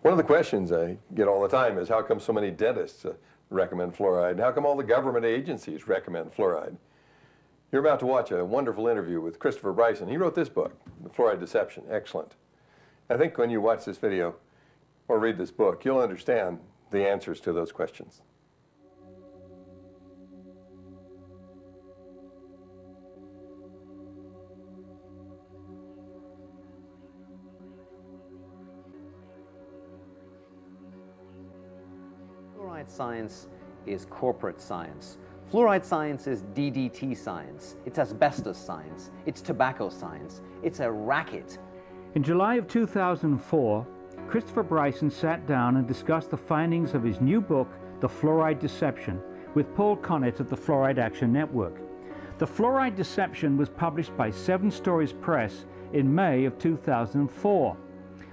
One of the questions I get all the time is how come so many dentists recommend fluoride? And how come all the government agencies recommend fluoride? You're about to watch a wonderful interview with Christopher Bryson. He wrote this book, The Fluoride Deception. Excellent. I think when you watch this video or read this book, you'll understand the answers to those questions. Fluoride science is corporate science. Fluoride science is DDT science. It's asbestos science. It's tobacco science. It's a racket. In July of 2004, Christopher Bryson sat down and discussed the findings of his new book, The Fluoride Deception, with Paul Connett of the Fluoride Action Network. The Fluoride Deception was published by 7 Stories Press in May of 2004.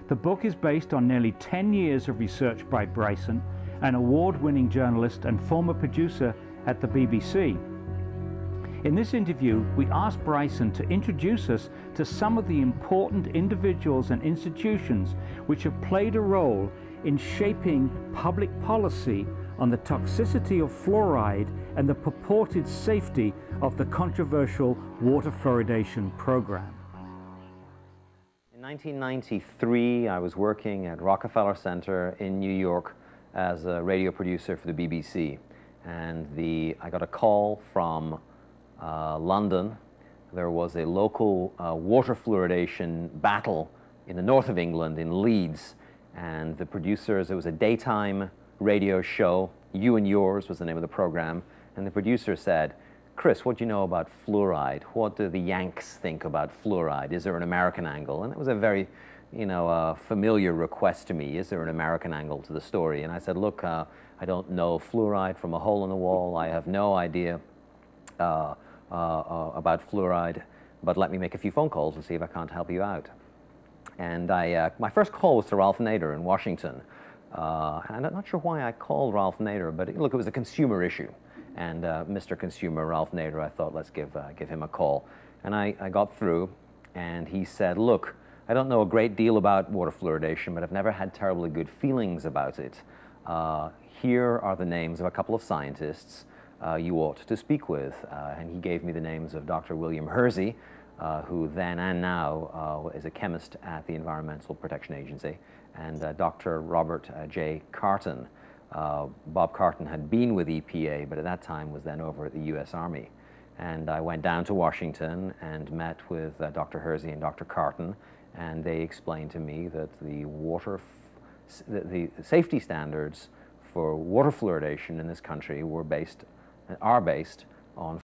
The book is based on nearly 10 years of research by Bryson, an award-winning journalist and former producer at the BBC. In this interview, we asked Bryson to introduce us to some of the important individuals and institutions which have played a role in shaping public policy on the toxicity of fluoride and the purported safety of the controversial water fluoridation program. In 1993, I was working at Rockefeller Center in New York as a radio producer for the BBC. And I got a call from London. There was a local water fluoridation battle in the north of England, in Leeds. And the producers, it was a daytime radio show. You and Yours was the name of the program. And the producer said, "Chris, what do you know about fluoride? What do the Yanks think about fluoride? Is there an American angle?" And it was a very familiar request to me. Is there an American angle to the story? And I said, look, I don't know fluoride from a hole in the wall. I have no idea about fluoride, but let me make a few phone calls and see if I can't help you out. And my first call was to Ralph Nader in Washington. And I'm not sure why I called Ralph Nader, but look, it was a consumer issue. And Mr. Consumer, Ralph Nader, I thought, let's give him a call. And I got through, and he said, look, I don't know a great deal about water fluoridation, but I've never had terribly good feelings about it. Here are the names of a couple of scientists you ought to speak with. And he gave me the names of Dr. William Hersey, who then and now is a chemist at the Environmental Protection Agency, and Dr. Robert J. Carton. Bob Carton had been with EPA, but at that time was then over at the U.S. Army. And I went down to Washington and met with Dr. Hersey and Dr. Carton, and they explained to me that the safety standards for water fluoridation in this country are based on